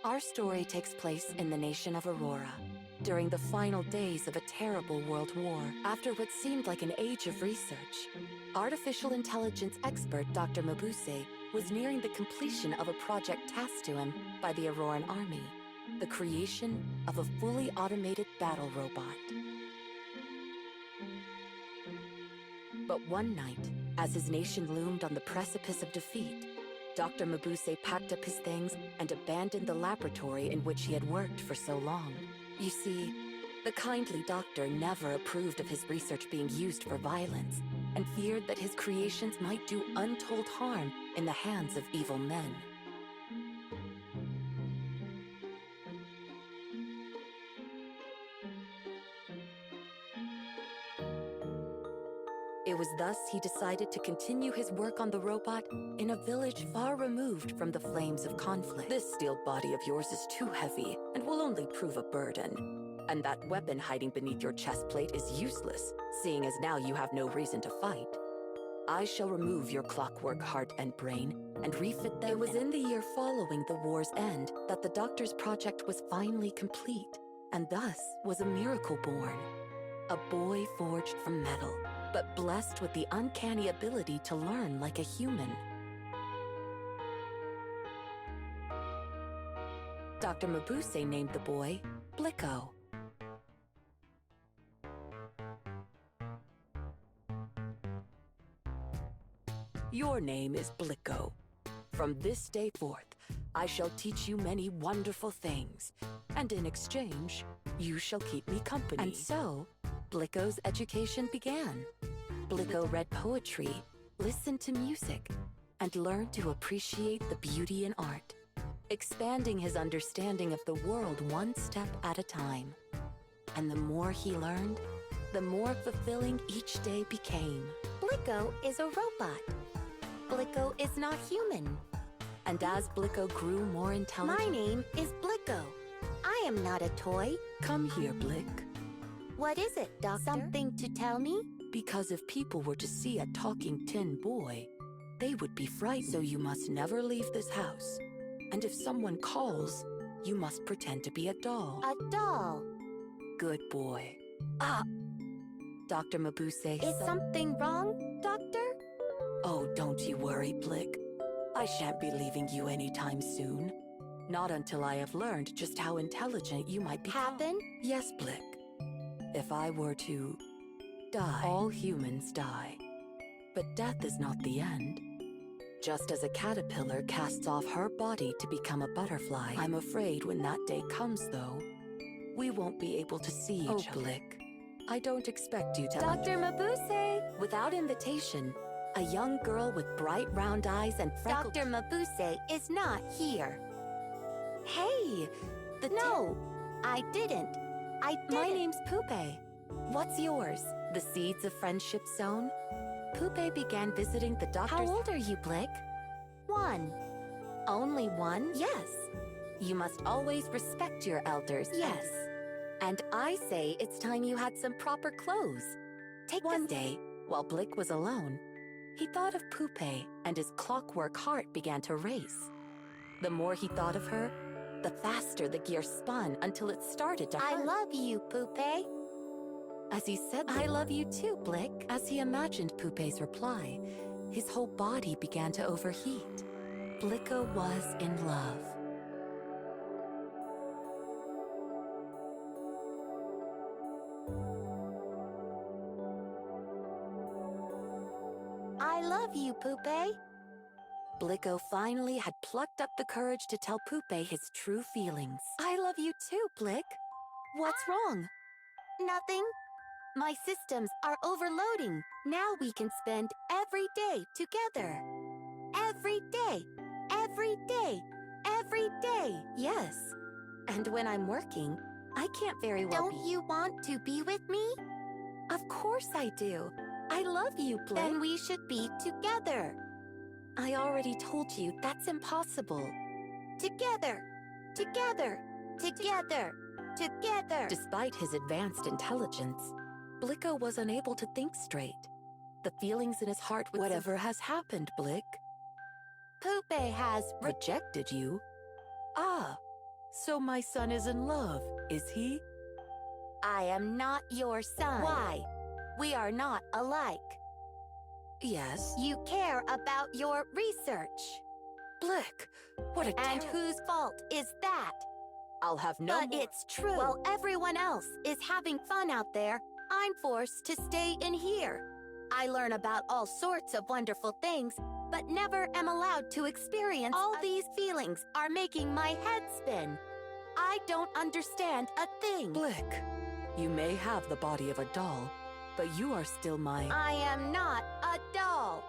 Our story takes place in the nation of Aurora, during the final days of a terrible world war. After what seemed like an age of research, artificial intelligence expert Dr. Mabuse was nearing the completion of a project tasked to him by the Auroran army, the creation of a fully automated battle robot. But one night, as his nation loomed on the precipice of defeat, Dr. Mabuse packed up his things and abandoned the laboratory in which he had worked for so long. You see, the kindly doctor never approved of his research being used for violence and feared that his creations might do untold harm in the hands of evil men. It was thus he decided to continue his work on the robot in a village far removed from the flames of conflict. This steel body of yours is too heavy and will only prove a burden. And that weapon hiding beneath your chest plate is useless, seeing as now you have no reason to fight. I shall remove your clockwork heart and brain and refit them. It was in the year following the war's end that the doctor's project was finally complete, and thus was a miracle born. A boy forged from metal, but blessed with the uncanny ability to learn like a human. Dr. Mabuse named the boy Blicko. Your name is Blicko. From this day forth, I shall teach you many wonderful things, and in exchange, you shall keep me company. And so, Blicko's education began. Blicko read poetry, listened to music, and learned to appreciate the beauty in art, expanding his understanding of the world one step at a time. And the more he learned, the more fulfilling each day became. Blicko is a robot. Blicko is not human. And as Blicko grew more intelligent... My name is Blicko. I am not a toy. Come here, Blick. What is it, Doctor? Something to tell me? Because if people were to see a talking tin boy, they would be frightened. So you must never leave this house. And if someone calls, you must pretend to be a doll. A doll. Good boy. Ah! Dr. Mabuse... Is something wrong, Doctor? Oh, don't you worry, Blick. I shan't be leaving you anytime soon. Not until I have learned just how intelligent you might become. Happen? Yes, Blick. If I were to die, all humans die. But death is not the end. Just as a caterpillar casts off her body to become a butterfly, I'm afraid when that day comes, though, we won't be able to see each other. Blick, I don't expect you to... Dr. Mabuse! Without invitation, a young girl with bright round eyes and freckled... Dr. Mabuse is not here. Hey! No, I didn't. My name's Pupe. What's yours? The seeds of friendship sown? Pupe began visiting the doctor's... How old are you, Blick? 1. Only 1? Yes. You must always respect your elders. Yes. And I say it's time you had some proper clothes. Take One day, while Blick was alone, he thought of Pupe, and his clockwork heart began to race. The more he thought of her, the faster the gear spun until it started to hurt. I love you, Pupe. As he said, I love you too, Blick. As he imagined Pupe's reply, his whole body began to overheat. Blicko was in love. I love you, Pupe. Blicko finally had plucked up the courage to tell Pupe his true feelings. I love you too, Blick. What's wrong? Nothing. My systems are overloading. Now we can spend every day together. Every day. Every day. Every day. Yes. And when I'm working, I can't very well Don't you want to be with me? Of course I do. I love you, Blick. Then we should be together. I already told you that's impossible. Together. Together. Together. Together. Despite his advanced intelligence, Blicko was unable to think straight. The feelings in his heart would... Whatever has happened, Blick? Pupe has Rejected you? Ah, So my son is in love, is he? I am not your son. Why? We are not alike. Yes. You care about your research. Blick, what a And whose fault is that? I'll have no But more. it's true. While everyone else is having fun out there, I'm forced to stay in here. I learn about all sorts of wonderful things, but never am allowed to experience. All these feelings are making my head spin. I don't understand a thing. Blick, you may have the body of a doll, but you are still my... I am not a doll.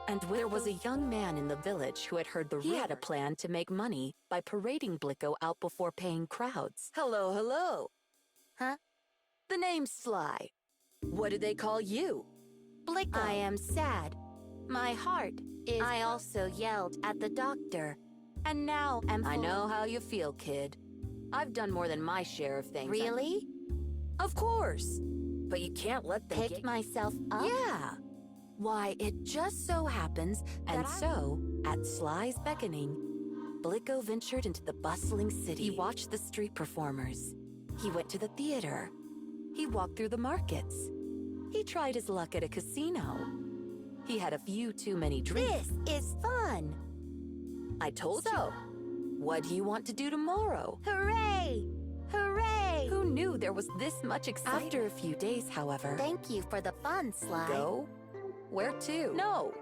And there was a young man in the village who had heard the rumor. He had a plan to make money by parading Blicko out before paying crowds. Hello, hello. Huh? The name's Sly. What do they call you? Blicko. I am sad. My heart is... I also yelled at the doctor. And now am I know how you feel, kid. I've done more than my share of things. Really? Of course. But you can't let them Pick myself up? Yeah. Why, it just so happens, and so, at Sly's beckoning, Blicko ventured into the bustling city. He watched the street performers. He went to the theater. He walked through the markets. He tried his luck at a casino. He had a few too many drinks. This is fun. I told you. So, what do you want to do tomorrow? Hooray! Hooray! Who knew there was this much excitement? After a few days, however... Thank you for the fun, Sly. Go? Where to? No,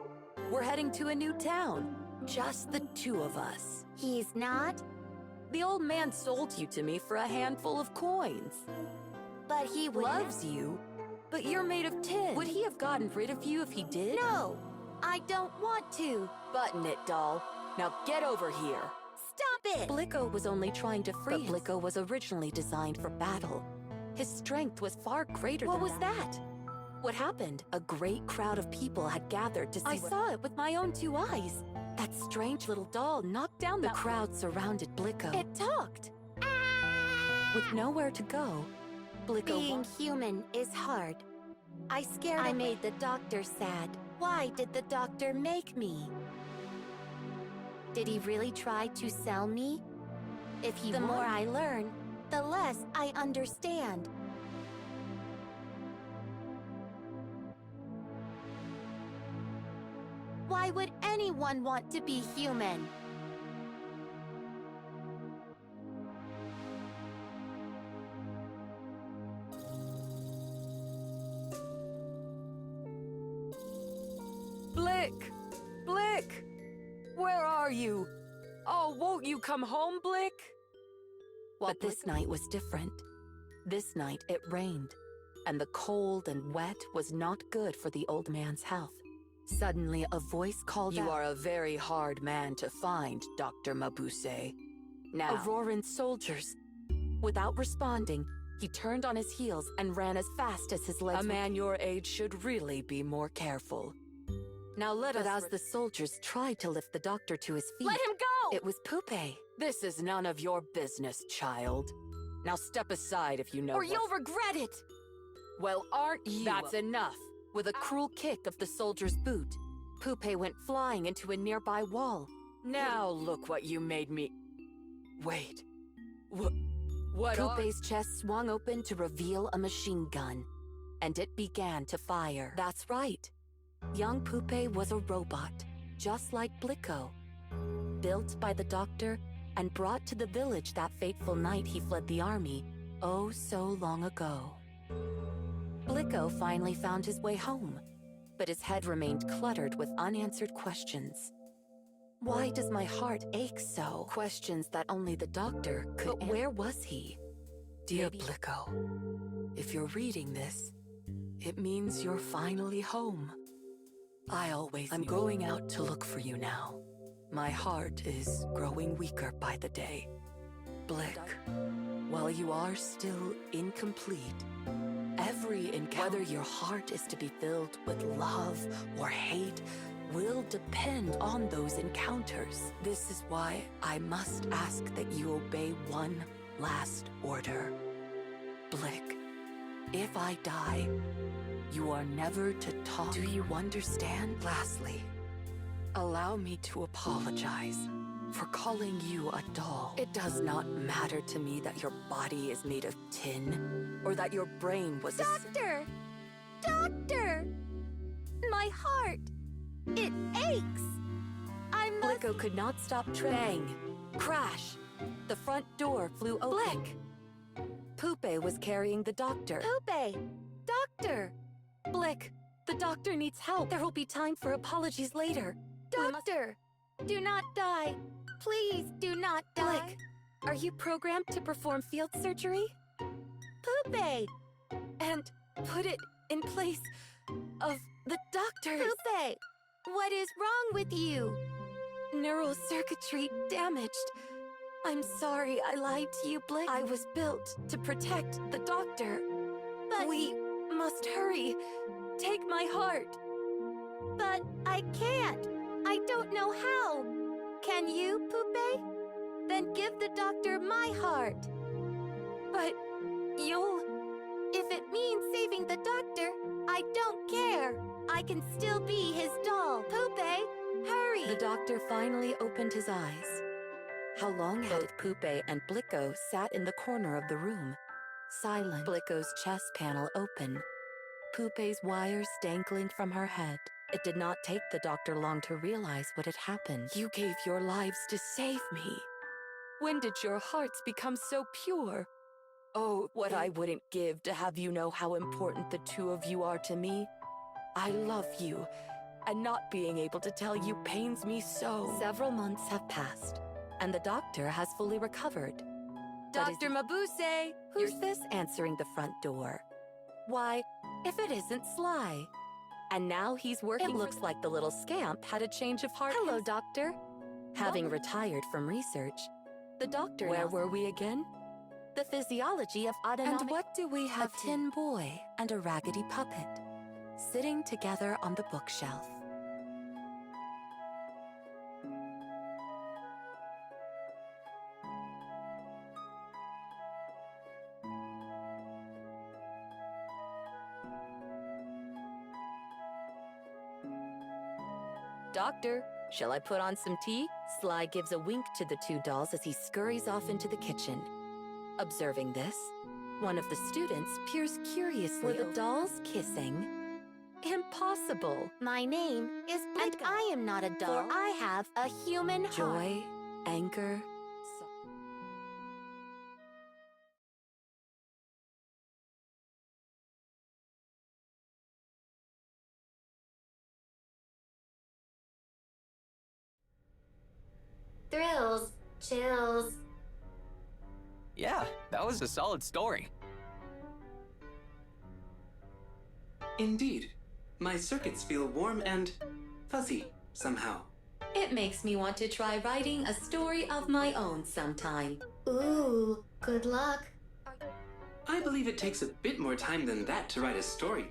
we're heading to a new town. Just the two of us. He's not? The old man sold you to me for a handful of coins. But he would... Loves you, but you're made of tin. Would he have gotten rid of you if he did? No, I don't want to. Button it, doll. Now get over here. Stop it! Blicko was only trying to free him. Blicko was originally designed for battle. His strength was far greater than that. What was that? What happened? A great crowd of people had gathered to see. I saw it with my own two eyes. That strange little doll knocked down the crowd surrounded Blicko. It talked. With nowhere to go, Blicko... Being human is hard. I made the doctor sad. Why did the doctor make me? Did he really try to sell me? If he The more I learn, the less I understand. Why would anyone want to be human? Blick! Blick! Where are you? Oh, won't you come home, Blick? But this night was different. This night it rained, and the cold and wet was not good for the old man's health. Suddenly, a voice called out, "You are a very hard man to find, Dr. Mabuse." Now, Auroran soldiers. Without responding, he turned on his heels and ran as fast as his legs. A man your age should really be more careful. Now let us... But as the soldiers tried to lift the doctor to his feet... Let him go! It was Pupe. This is none of your business, child. Now step aside if you know... Or you'll regret it! Well, aren't you... That's enough. With a cruel kick of the soldier's boot, Pupe went flying into a nearby wall. Now look what you made me... Wait. What Pupe's chest swung open to reveal a machine gun, and it began to fire. That's right. Young Pupe was a robot, just like Blicko. Built by the doctor and brought to the village that fateful night he fled the army, oh so long ago. Blicko finally found his way home, but his head remained cluttered with unanswered questions. Why does my heart ache so? Questions that only the doctor could answer. But where was he? Dear Blicko, if you're reading this, it means you're finally home. I'm going out to look for you now. My heart is growing weaker by the day. Blick, while you are still incomplete, every encounter, whether your heart is to be filled with love or hate, will depend on those encounters. This is why I must ask that you obey one last order. Blick, if I die, you are never to talk. Do you understand? Lastly, allow me to apologize. for calling you a doll. It does not matter to me that your body is made of tin, or that your brain was Doctor! Doctor! My heart! It aches! I must... Blicko could not stop bang! Crash! The front door flew open. Blick! Poopé was carrying the doctor. Poopé! Doctor! Blick! The doctor needs help. There will be time for apologies later. Doctor! Do not die! Please do not die! Blick! Are you programmed to perform field surgery? Poopé! And put it in place of the doctor's... Poopé! What is wrong with you? Neural circuitry damaged. I'm sorry I lied to you, Blick. I was built to protect the doctor. But... We must hurry. Take my heart. But I can't. I don't know how. Can you, Poopé? Then give the doctor my heart. But you'll... If it means saving the doctor, I don't care. I can still be his doll. Poopé, hurry! The doctor finally opened his eyes. How long had it? Poopé and Blicko sat in the corner of the room, silent. Blicko's chest panel open, Poopé's wires dangling from her head. It did not take the doctor long to realize what had happened. You gave your lives to save me. When did your hearts become so pure? Oh, what I wouldn't give to have you know how important the two of you are to me. I love you, and not being able to tell you pains me so. Several months have passed, and the doctor has fully recovered. Dr. Mabuse! Who's this answering the front door? Why, if it isn't Sly. And now he's working. It looks like the little scamp had a change of heart. Hello, doctor. Having retired from research, the doctor... Where were we again? The physiology of autonomic... And what do we have? A tin boy and a raggedy puppet, sitting together on the bookshelf. Doctor, shall I put on some tea? Sly gives a wink to the two dolls as he scurries off into the kitchen. Observing this, one of the students peers curiously. Were the dolls kissing? Impossible! My name is Blicko. And I am not a doll, for I have a human heart. Joy, anger... Thrills, chills. Yeah, that was a solid story. Indeed. My circuits feel warm and fuzzy somehow. It makes me want to try writing a story of my own sometime. Ooh, good luck. I believe it takes a bit more time than that to write a story.